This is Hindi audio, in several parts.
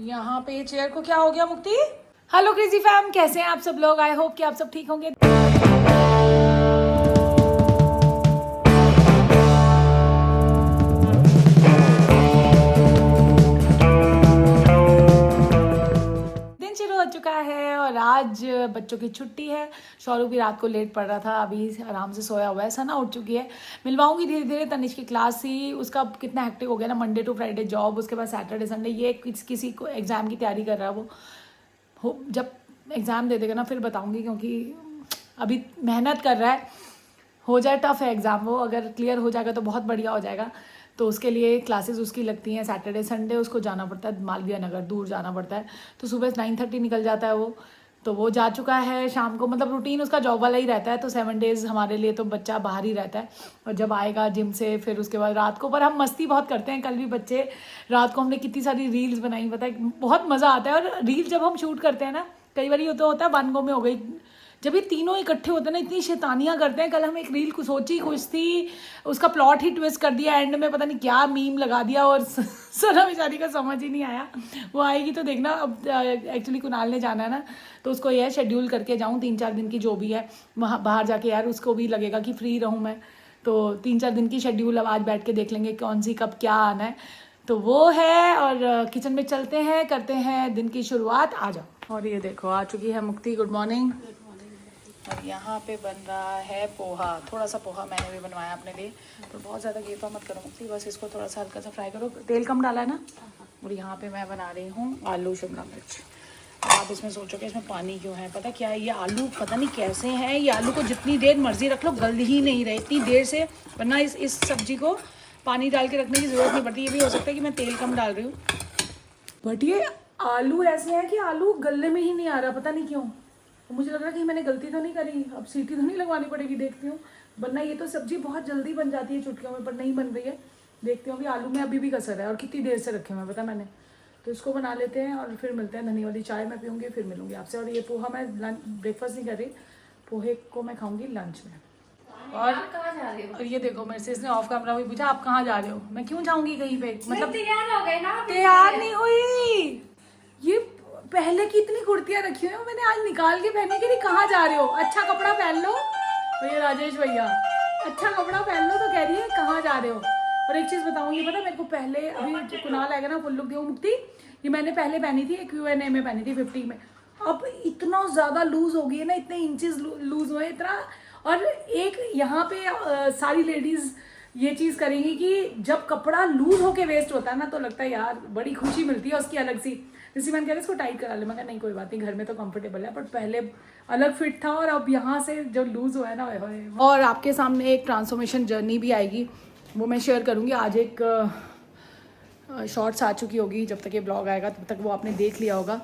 यहाँ पे चेयर को क्या हो गया मुक्ति? हेलो क्रेजी फैम, कैसे हैं आप सब लोग? आई होप कि आप सब ठीक होंगे। दिन शुरू हो चुका है और आज बच्चों की छुट्टी है। शौरू भी रात को लेट पड़ रहा था, अभी आराम से सोया हुआ है। सना उठ चुकी है। मिलवाऊंगी धीरे धीरे। तनिष की क्लास ही उसका कितना हेक्टिक हो गया ना, मंडे टू फ्राइडे जॉब, उसके बाद सैटरडे संडे। ये किसी को एग्जाम की तैयारी कर रहा है वो। हो जब एग्ज़ाम दे देगा ना फिर बताऊंगी, क्योंकि अभी मेहनत कर रहा है। हो जाए टफ है एग्ज़ाम, वो अगर क्लियर हो जाएगा तो बहुत बढ़िया हो जाएगा। तो उसके लिए क्लासेस उसकी लगती हैं सैटरडे संडे, उसको जाना पड़ता है मालवीय नगर, दूर जाना पड़ता है। तो सुबह 9:30 निकल जाता है वो। तो वो जा चुका है। शाम को मतलब रूटीन उसका जॉब वाला ही रहता है। तो 7 डेज़ हमारे लिए तो बच्चा बाहर ही रहता है। और जब आएगा जिम से फिर उसके बाद रात को, पर हम मस्ती बहुत करते हैं। कल भी बच्चे रात को हमने कितनी सारी रील्स बनाई, पता है, बहुत मज़ा आता है। और रील जब हम शूट करते हैं ना, कई बार ये तो होता है वन गो में हो गई। जब ये तीनों इकट्ठे होते हैं ना, इतनी शैतानियां करते हैं। कल हम एक रील को सोची कुछ थी, उसका प्लॉट ही ट्विस्ट कर दिया एंड में, पता नहीं क्या मीम लगा दिया। और सना बेचारी का समझ ही नहीं आया। वो आएगी तो देखना। अब एक्चुअली कुणाल ने जाना है ना, तो उसको यह शेड्यूल करके जाऊँ 3-4 दिन की जो भी है वहाँ बाहर जाके। यार उसको भी लगेगा कि फ्री रहूँ मैं। तो 3-4 दिन की शेड्यूल अब आज बैठ के देख लेंगे कौन सी कब क्या आना है। तो वो है। और किचन में चलते हैं, करते हैं दिन की शुरुआत। आ जाओ। और ये देखो आ चुकी है मुक्ति। Good morning. और यहाँ पे बन रहा है पोहा। थोड़ा सा पोहा मैंने भी बनवाया अपने लिए, पर बहुत ज़्यादा घेपा मत करो मुक्ति, बस इसको थोड़ा सा हल्का सा फ्राई करो। तेल कम डाला है ना। और यहाँ पे मैं बना रही हूँ आलू शिमला मिर्च। अब आप इसमें सोचोगे इसमें पानी क्यों है, पता क्या है, ये आलू पता नहीं कैसे हैं। ये आलू को जितनी देर मर्जी रख लो गल ही नहीं रहे इतनी देर से, वरना इस सब्जी को पानी डाल के रखने की ज़रूरत नहीं पड़ती। ये भी हो सकता है कि मैं तेल कम डाल रही हूँ, बट ये आलू ऐसे हैं कि आलू गलने में ही नहीं आ रहा, पता नहीं क्यों। मुझे लग रहा है कि मैंने गलती तो नहीं करी, अब सीटी तो नहीं लगवानी पड़ेगी, देखती हूँ। वरना ये तो सब्जी बहुत जल्दी बन जाती है चुटकियों में, पर नहीं बन रही है। देखती हूँ अभी आलू में अभी भी कसर है। और कितनी देर से रखे हुए हैं पता मैंने। तो इसको बना लेते हैं और फिर मिलते हैं। धनी वाली चाय मैं पीऊँगी, फिर मिलूँगी आपसे। और ये पोहा मैं ब्रेकफास्ट नहीं कर रही, पोहे को मैं खाऊँगी लंच में। और कहाँ जा रहे हो? और ये देखो मेरे से इसने ऑफ कैमरा भी पूछा आप कहाँ जा रहे हो। मैं क्यों जाऊँगी कहीं पे, मतलब तैयार हो गए ना। तैयार नहीं हुई। ये पहले की इतनी कुर्तियां रखी हुई है, मैंने आज निकाल के पहने के लिए। कहाँ जा रहे हो, अच्छा कपड़ा पहन लो। भैया राजेश भैया, अच्छा कपड़ा पहन लो। तो कह रही है कहाँ जा रहे हो। और एक चीज़ बताऊंगी, पता मेरे को पहले, अभी कुणाल आएगा ना फुल लुक दियो मुक्ति, ये मैंने पहले पहनी थी Q&A में पहनी थी 50 में। अब इतना ज़्यादा लूज हो गई है ना, इतने इंचेस लूज हुए इतना। और एक यहाँ पे सारी लेडीज़ ये चीज़ करेंगी कि जब कपड़ा लूज होके वेस्ट होता है ना, तो लगता है यार बड़ी खुशी मिलती है उसकी अलग सी। जैसे मैंने कह रहा इसको टाइट करा ले, मैं कहा नहीं कोई बात नहीं, घर में तो कंफर्टेबल है। बट पहले अलग फिट था और अब यहाँ से जो लूज हुआ है ना, होए। और आपके सामने एक ट्रांसफॉर्मेशन जर्नी भी आएगी, वो मैं शेयर करूँगी आज। एक शॉर्ट्स आ चुकी होगी, जब तक ये ब्लॉग आएगा तब तक वो आपने देख लिया होगा।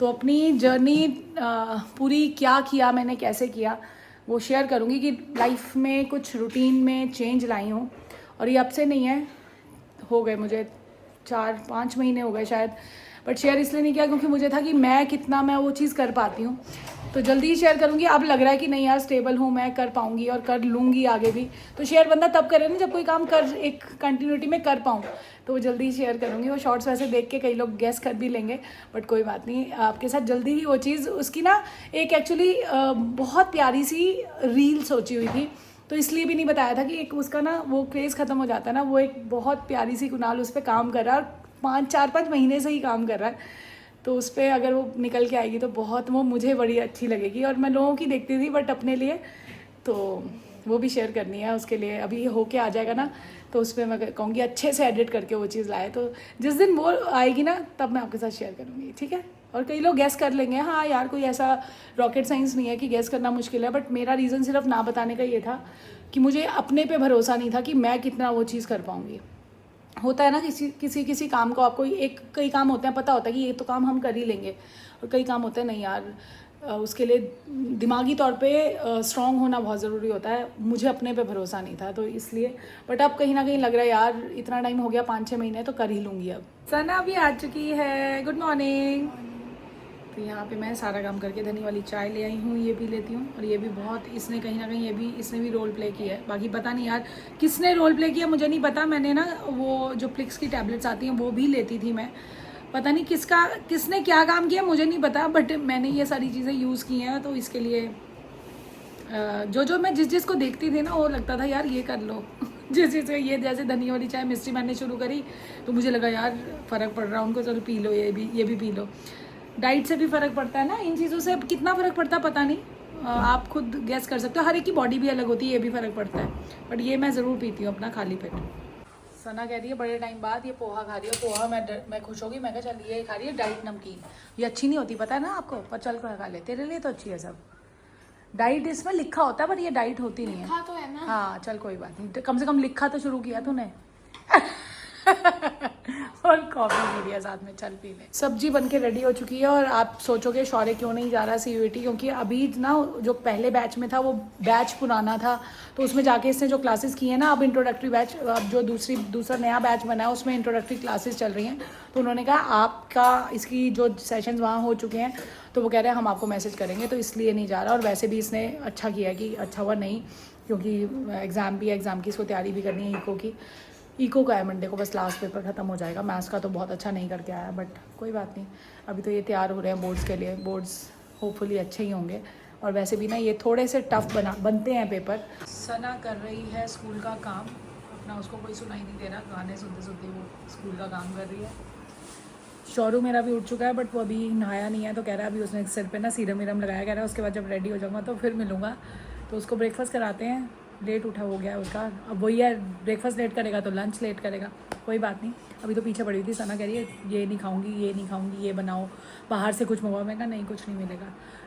तो अपनी जर्नी पूरी क्या किया मैंने, कैसे किया, वो शेयर करूँगी। कि लाइफ में कुछ रूटीन में चेंज लाई हूँ। और ये अब से नहीं है, हो गए मुझे 4-5 महीने हो गए शायद। बट शेयर इसलिए नहीं किया क्योंकि मुझे था कि मैं वो चीज़ कर पाती हूँ। तो जल्दी ही शेयर करूँगी। अब लग रहा है कि नहीं यार स्टेबल हूँ, मैं कर पाऊँगी और कर लूँगी आगे भी। तो शेयर बंदा तब करे ना जब कोई काम कर एक कंटिन्यूटी में कर पाऊँ। तो वो जल्दी ही शेयर करूँगी। वो शॉर्ट्स वैसे देख के कई लोग गेस कर भी लेंगे, बट कोई बात नहीं, आपके साथ जल्दी ही वो चीज़। उसकी ना एक एक्चुअली बहुत प्यारी सी रील सोची हुई थी, तो इसलिए भी नहीं बताया था कि एक उसका ना वो क्रेज़ ख़त्म हो जाता है ना। वो एक बहुत प्यारी सी कुणाल उस पर काम कर रहा है और 4-5 महीने से ही काम कर रहा है। तो उस पर अगर वो निकल के आएगी तो बहुत वो मुझे बड़ी अच्छी लगेगी। और मैं लोगों की देखती थी बट अपने लिए तो वो भी शेयर करनी है। उसके लिए अभी होके आ जाएगा ना, तो उस पर मैं कहूँगी अच्छे से एडिट करके वो चीज़ लाए। तो जिस दिन वो आएगी ना तब मैं आपके साथ शेयर करूँगी, ठीक है। और कई लोग गैस कर लेंगे, हाँ यार कोई ऐसा रॉकेट साइंस नहीं है कि गैस करना मुश्किल है। बट मेरा रीज़न सिर्फ ना बताने का ये था कि मुझे अपने पे भरोसा नहीं था कि मैं कितना वो चीज़ कर पाऊँगी। होता है ना किसी काम को आपको कई काम होते हैं पता होता है कि ये तो काम हम कर ही लेंगे, और कई काम होते हैं नहीं यार, उसके लिए दिमागी तौर पे स्ट्रॉन्ग होना बहुत ज़रूरी होता है। मुझे अपने पे भरोसा नहीं था, तो इसलिए। बट अब कहीं ना कहीं लग रहा है यार इतना टाइम हो गया, 5-6 महीने, तो कर ही लूँगी अब। सना भी आ चुकी है। Good morning. तो यहाँ पे मैं सारा काम करके धनी वाली चाय ले आई हूँ, ये भी लेती हूँ। और ये भी बहुत, इसने कहीं ना कहीं इसने भी रोल प्ले किया है। बाकी पता नहीं यार किसने रोल प्ले किया मुझे नहीं पता। मैंने ना वो जो प्लिक्स की टैबलेट्स आती हैं वो भी लेती थी मैं, पता नहीं किसने क्या काम किया मुझे नहीं पता, बट मैंने ये सारी चीज़ें यूज़ की हैं, तो इसके लिए जो मैं जिस को देखती थी ना वो लगता था यार ये कर लो जिस चीज़ ये जैसे धनिया वाली चाय मिस्ट्री मैंने शुरू करी तो मुझे लगा यार फ़र्क पड़ रहा है उनको, चलो पी लो ये भी पी लो। डाइट से भी फ़र्क पड़ता है ना, इन चीज़ों से कितना फ़र्क पड़ता है पता नहीं, आप खुद गैस कर सकते हो, हर एक की बॉडी भी अलग होती है, ये भी फ़र्क पड़ता है, बट ये मैं ज़रूर पीती हूँ अपना खाली पेट। सना कह रही है बड़े टाइम बाद ये पोहा खा रही है, पोहा मैं खुश होगी, मैं कहा चल ये खा रही है डाइट नमकीन, ये अच्छी नहीं होती पता है ना आपको, पर चल कर खा ले, तेरे लिए तो अच्छी है सब। डाइट इसमें लिखा होता है पर ये डाइट होती नहीं है। लिखा तो है ना। हाँ चल कोई बात नहीं, कम से कम लिखा तो शुरू किया तूने और कॉफी पी लिया साथ में, चल पी ले। सब्जी बन के रेडी हो चुकी है और आप सोचोगे शौर्य क्यों नहीं जा रहा CUET, क्योंकि अभी ना जो पहले बैच में था वो बैच पुराना था, तो उसमें जाके इसने जो क्लासेस की हैं ना, अब इंट्रोडक्टरी बैच, अब जो दूसरा नया बैच बना है उसमें इंट्रोडक्टरी क्लासेस चल रही हैं, तो उन्होंने कहा आपका इसकी जो सेशंस वहाँ हो चुके हैं तो वो कह रहे हैं हम आपको मैसेज करेंगे, तो इसलिए नहीं जा रहा। और वैसे भी इसने अच्छा किया कि अच्छा हुआ नहीं, क्योंकि एग्ज़ाम की इसको तैयारी भी करनी है, इको का है मंडे को, बस लास्ट पेपर ख़त्म हो जाएगा। मैथ्स का तो बहुत अच्छा नहीं करके आया, बट कोई बात नहीं, अभी तो ये तैयार हो रहे हैं बोर्ड्स के लिए, बोर्ड्स होपफुली अच्छे ही होंगे। और वैसे भी ना ये थोड़े से टफ बनते हैं पेपर। सना कर रही है स्कूल का काम अपना, उसको कोई सुनाई नहीं दे रहा, गाने सुनते सुनते वो स्कूल का काम कर रही है। शौरू मेरा भी उठ चुका है, बट वो अभी नहाया नहीं है, तो कह रहा है अभी उसने सिर पे ना सीरम लगाया, कह रहा है उसके बाद जब रेडी हो जाऊँगा तो फिर मिलूँगा, तो उसको ब्रेकफास्ट कराते हैं। लेट उठा हो गया उसका, अब वही है ब्रेकफास्ट लेट करेगा तो लंच लेट करेगा, कोई बात नहीं। अभी तो पीछे पड़ी हुई थी, सना कह रही है ये नहीं खाऊंगी, ये बनाओ, बाहर से कुछ मंगवाओ, मैं कहा नहीं कुछ नहीं मिलेगा,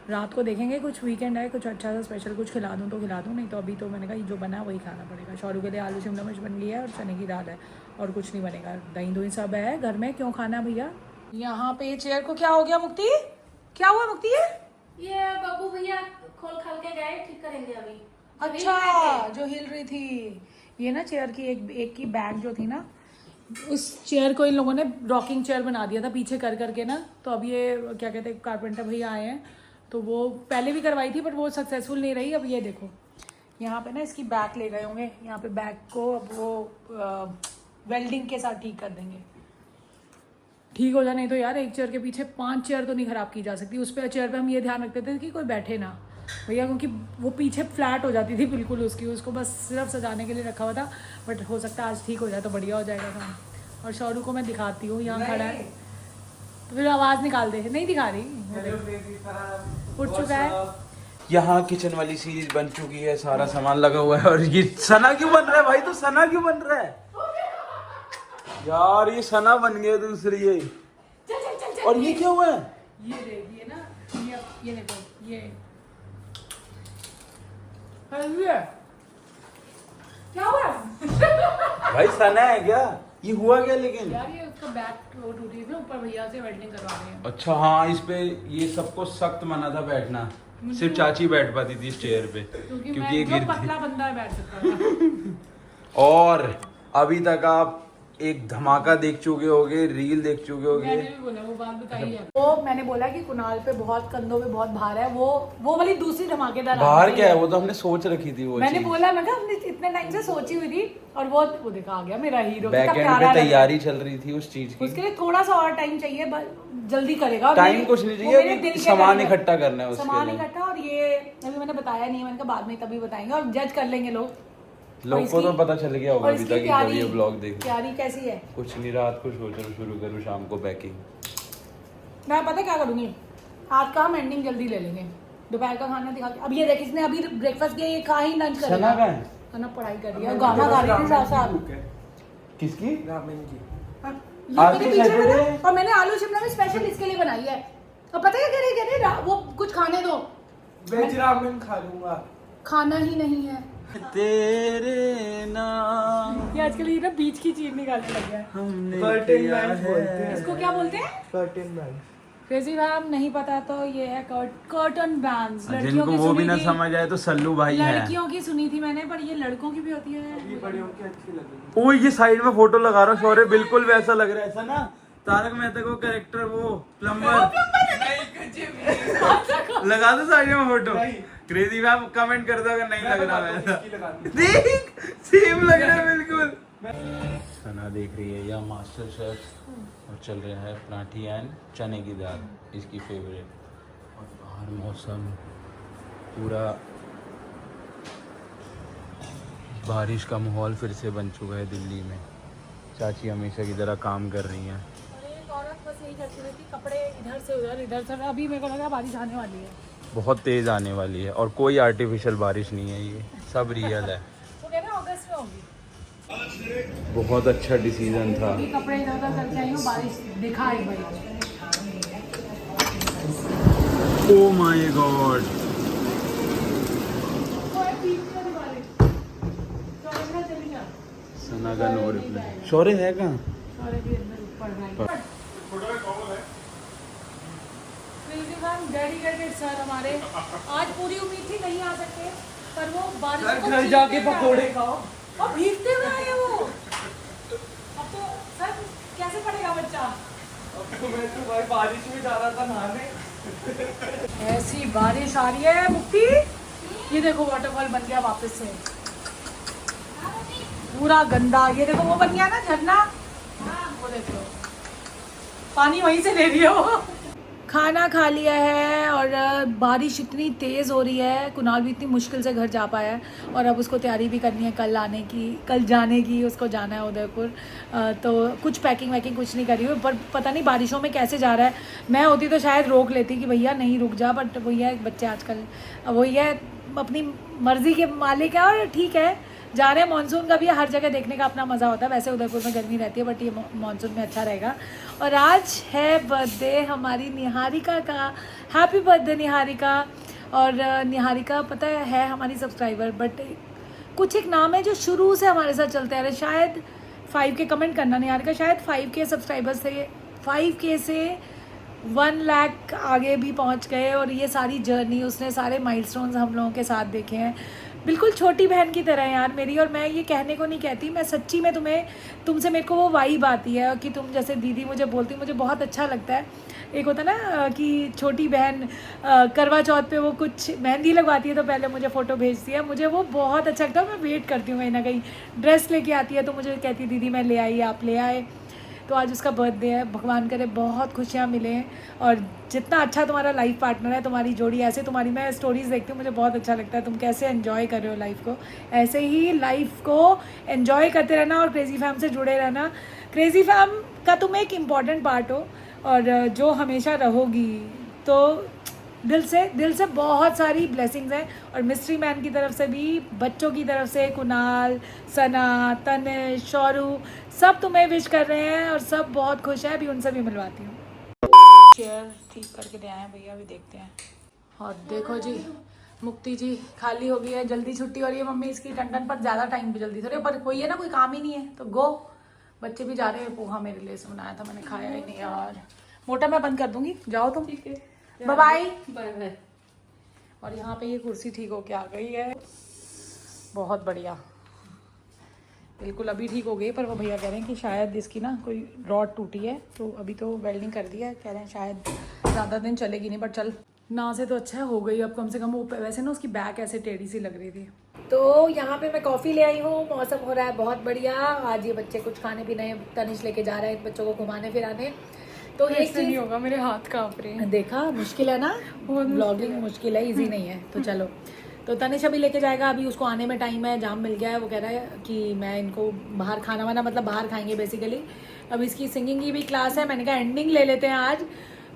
रात को देखेंगे, कुछ वीकेंड है, कुछ अच्छा सा स्पेशल कुछ खिला दूँ तो खिला दूँ, नहीं तो अभी तो मैंने कहा जो बना वही खाना पड़ेगा। शौरू के लिए आलू शिमला मिर्च बन गई है और चने की दाल है, और कुछ नहीं बनेगा, दही सब है घर में, क्यों खाना भैया। यहाँ पे चेयर को क्या हो गया मुक्ति, क्या हुआ मुक्ति? ये बाबू भैया खोल खाल के गए, ठीक करेंगे अभी। अच्छा जो हिल रही थी ये ना चेयर की एक की बैग जो थी ना, उस चेयर को इन लोगों ने रॉकिंग चेयर बना दिया था पीछे कर करके ना, तो अब ये क्या कहते हैं कारपेंटर भैया आए हैं, तो वो पहले भी करवाई थी बट वो सक्सेसफुल नहीं रही। अब ये देखो यहाँ पे ना इसकी बैक ले गए होंगे, यहाँ पे बैक को अब वो वेल्डिंग के साथ ठीक कर देंगे, ठीक हो जाए, नहीं तो यार एक चेयर के पीछे 5 चेयर तो नहीं ख़राब की जा सकती। उस पर चेयर पे हम ये ध्यान रखते थे कि कोई बैठे ना भैया, क्योंकि वो पीछे फ्लैट हो जाती थी बिल्कुल उसको बस सिर्फ सजाने के लिए रखा हुआ था, बट हो सकता है आज ठीक हो जाए तो बढ़िया हो जाएगा काम। और शौरू को मैं दिखाती हूँ, यहाँ खड़ा है तो फिर आवाज़ निकाल दे, नहीं दिखा रही, उठ चुका है। यहाँ किचन वाली सीरीज बन चुकी है, सारा सामान लगा हुआ है, और ये सना क्यों बन रहा है भाई, तो सना क्यों बन रहा है यार, ये सना बन गया दूसरी ये। और ये क्या हुआ है, ये देखिए ना, ये देखो ये क्या हुआ भाई सना है क्या, ये हुआ क्या लेकिन यार, ये उसका बैक टूटी थी, ऊपर भैया से वेल्डिंग करवा रहे हैं। अच्छा हाँ, इस पे ये सबको सख्त मना था बैठना, सिर्फ चाची बैठ पाती थी इस चेयर पे, क्योंकि ये गिरती। पतला बंदा है बैठ सकता था। और अभी तक आप एक धमाका देख चुके होगे, रील देख चुके होगे, मैंने भी बोला वो बात बताई है, वो मैंने बोला कि कुणाल पे बहुत कंधों पे बहुत भार है, वो वाली दूसरी धमाकेदार बाहर क्या है, वो तो हमने सोच रखी थी वो मैंने चीज़। बोला, मैं हमने इतने टाइम से सोची हुई थी, और वो देखा आ गया मेरा हीरो, बैकएंड पे तैयारी चल रही थी उस चीज की, उसके लिए थोड़ा सा और टाइम चाहिए, जल्दी करेगा, टाइम कुछ नहीं चाहिए, सामान इकट्ठा करना है उसके सामान लिए। इकट्ठा, और ये अभी मैंने बताया नहीं, मैंने कहा बाद में तभी बताएंगे, और जज कर लेंगे लोग को तो पता चल गया होगा अभी तक जब ये ब्लॉग देख। तैयारी कैसी है? कुछ नहीं, रात को सोच शुरू करूँ, शाम को पैकिंग। मैं पता क्या करूंगी, आज का हम एंडिंग जल्दी ले लेंगे, दोपहर का खाना दिखा के। अब ये देख, इसने अभी ब्रेकफास्ट किया, ये कहाँ ही लंच करेगा। सना का है, सना पढ़ाई कर रही है, गाना गा रही थी साथ साथ। किसकी? रामेन की। आज की सैटरडे, और मैंने आलू शिमला में स्पेशल इसके लिए बनाई है, और पता है क्या कह रहे वो कुछ खाने दो, वेज रामेन खा लूंगा, खाना ही नहीं है तेरे नाम ये आजकल ये ना बीच की चीज निकालने लग गया है। हमने कर्टन किया बैंड बोलते हैं। है। इसको क्या बोलते हैं? Curtain band. क्रेजी मैम नहीं पता तो ये है कर्टन बैंड्स, लड़कियों जिनको की वो भी सुनी ना थी, समझ आए तो सल्लू भाई है। लड़कियों की सुनी थी मैंने, पर ये लड़कों की भी होती है। ये बड़ियों की अच्छी लगेगी। ओ ये साइड में फोटो लगा रहा हूँ, शौर्य बिल्कुल वैसा लग रहा है, ऐसा ना तारक मेहता को कैरेक्टर, वो प्लम्बर लगा दो साइड में फोटो। क्रेजी मैम कमेंट कर दो अगर नहीं लग रहा वैसा। देख सेम लग रहा है बिल्कुल। सना देख रही है या मास्टर शेफ और चल रहा है पराठी एंड चने की दाल, इसकी फेवरेट। और बाहर मौसम पूरा बारिश का माहौल फिर से बन चुका है दिल्ली में। चाची हमेशा की तरह काम कर रही हैं। एक औरत बस यही करती रहती, कपड़े इधर से उधर इधर से उधर। अभी मेरे को लगा बारिश आने वाली है, बहुत तेज़ आने वाली है और कोई आर्टिफिशियल बारिश नहीं है, ये सब रियल है। तो कह रहे हैं अगस्त में होगी। बहुत अच्छा डिसीजन था। अभी कपड़े इधर उधर करके आई हूँ, बारिश दिखा है भाई। ओ माय गॉड, सना का नो रिप्लाई। शौर्य है कहाँ? डेडिकेटेड सर हमारे, आज पूरी उम्मीद थी नहीं आ सकते, पर वो बारिश को घर जाके भीगते हुए पकोड़े आए। खाओ। और भीगते हुए आए वो। अब तो सर कैसे पड़ेगा बच्चा? मैं तो भाई बारिश में जा रहा था नहाने। ऐसी बारिश आ रही है मुक्ति, ये देखो वाटरफॉल बन गया वापस से, पूरा गंदा। ये देखो वो बन गया ना झरना, वो देखो पानी वहीं से ले रही है वो। खाना खा लिया है और बारिश इतनी तेज़ हो रही है, कुणाल भी इतनी मुश्किल से घर जा पाया है और अब उसको तैयारी भी करनी है कल आने की, कल जाने की। उसको जाना है उदयपुर, तो कुछ पैकिंग वैकिंग कुछ नहीं करी हुई, पर पता नहीं बारिशों में कैसे जा रहा है। मैं होती तो शायद रोक लेती कि भैया नहीं रुक जा, बट वही है बच्चे आजकल, वही है अपनी मर्ज़ी के मालिक है। और ठीक है जा रहे हैं, मानसून का भी हर जगह देखने का अपना मज़ा होता है। वैसे उदयपुर में गर्मी रहती है, बट ये मानसून में अच्छा रहेगा। और आज है बर्थडे हमारी निहारिका का। Happy birthday Niharika. और निहारिका पता है हमारी सब्सक्राइबर, बट कुछ एक नाम है जो शुरू से हमारे साथ चलते आ रहे, शायद 5K कमेंट करना निहारिका, शायद 5K सब्सक्राइबर्स थे, 5K से 1 लाख आगे भी पहुंच गए। और ये सारी जर्नी, उसने सारे माइलस्टोन्स हम लोगों के साथ देखे हैं। बिल्कुल छोटी बहन की तरह यार मेरी। और मैं ये कहने को नहीं कहती, मैं सच्ची में तुमसे मेरे को वो वाइब आती है कि तुम जैसे दीदी मुझे बोलती, मुझे बहुत अच्छा लगता है। एक होता ना कि छोटी बहन करवा चौथ पे वो कुछ मेहंदी लगवाती है तो पहले मुझे फ़ोटो भेजती है, मुझे वो बहुत अच्छा लगता है। मैं वेट करती हूँ कहीं ना कहीं, ड्रेस लेके आती है तो मुझे कहती है दीदी मैं ले आई, आप ले आए। तो आज उसका बर्थडे है, भगवान करे बहुत खुशियाँ मिले। और जितना अच्छा तुम्हारा लाइफ पार्टनर है, तुम्हारी जोड़ी ऐसे, तुम्हारी मैं स्टोरीज़ देखती हूँ मुझे बहुत अच्छा लगता है, तुम कैसे एंजॉय कर रहे हो लाइफ को। ऐसे ही लाइफ को एंजॉय करते रहना और क्रेज़ी फैम से जुड़े रहना। क्रेज़ी फैम का तुम एक इम्पॉर्टेंट पार्ट हो और जो हमेशा रहोगी। तो दिल से बहुत सारी ब्लेसिंग्स हैं। और मिस्ट्री मैन की तरफ से भी, बच्चों की तरफ से, कुणाल, सना, तनिष, शौरू, सब तुम्हें विश कर रहे हैं और सब बहुत खुश है। अभी उनसे भी मिलवाती हूँ। चेयर ठीक करके दे आए हैं भैया, अभी देखते हैं। और देखो जी मुक्ति जी खाली हो गई है, जल्दी छुट्टी हो रही है। मम्मी इसकी टन पर ज़्यादा टाइम पे जल्दी थोड़ी, पर कोई है ना, कोई काम ही नहीं है तो गो। बच्चे भी जा रहे हैं, पोहा मेरे लिए से बनाया था, मैंने खाया ही नहीं यार। मोटा मैं बंद कर दूंगी, जाओ तुम। ठीक है, बाय बाय बाय। और यहाँ पे ये कुर्सी ठीक होके आ गई है, बहुत बढ़िया, बिल्कुल अभी ठीक हो गई। पर वो भैया कह रहे हैं कि शायद इसकी ना कोई रॉड टूटी है, तो अभी तो वेल्डिंग कर दी है, कह रहे हैं शायद ज़्यादा दिन चलेगी नहीं, बट चल ना से तो अच्छा हो गई अब कम से कम। वो वैसे ना उसकी बैक ऐसे टेढ़ी सी लग रही थी। तो यहाँ पे मैं कॉफ़ी ले आई हूँ, मौसम हो रहा है बहुत बढ़िया। आज ये बच्चे कुछ खाने पीने, तनिष लेके जा रहे हैं बच्चों को घुमाने फिराने, तो एक चीज़ नहीं होगा, मेरे हाथ कांप रहे हैं। देखा मुश्किल है ना, ब्लॉगिंग मुश्किल है, इजी नहीं है। तो चलो, तो तनिष अभी लेके जाएगा, अभी उसको आने में टाइम है, जाम मिल गया है। वो कह रहा है कि मैं इनको बाहर खाना वाना, मतलब बाहर खाएंगे बेसिकली। अब इसकी सिंगिंग की भी क्लास है, मैंने कहा एंडिंग ले लेते हैं आज।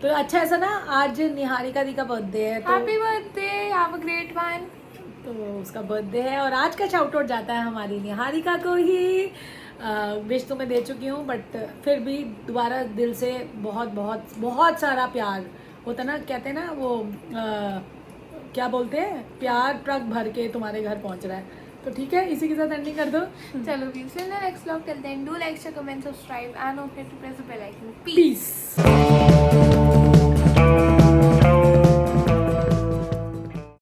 तो अच्छा ऐसा ना, आज निहारिका दी का बर्थडे है, तो happy birthday, have a great one. तो उसका बर्थडे है और आज का शाउट आउट जाता है हमारी निहारिका को ही। विश तो मैं दे चुकी हूँ, बट फिर भी दोबारा दिल से बहुत बहुत बहुत सारा प्यार होता ना, कहते हैं ना वो क्या बोलते हैं, प्यार ट्रक भर के तुम्हारे घर पहुँच रहा है। तो ठीक है, इसी के साथ एंडिंग कर दो। चलो we will next vlog, till then do like, share, comment, subscribe and don't forget to press the bell icon. Piece.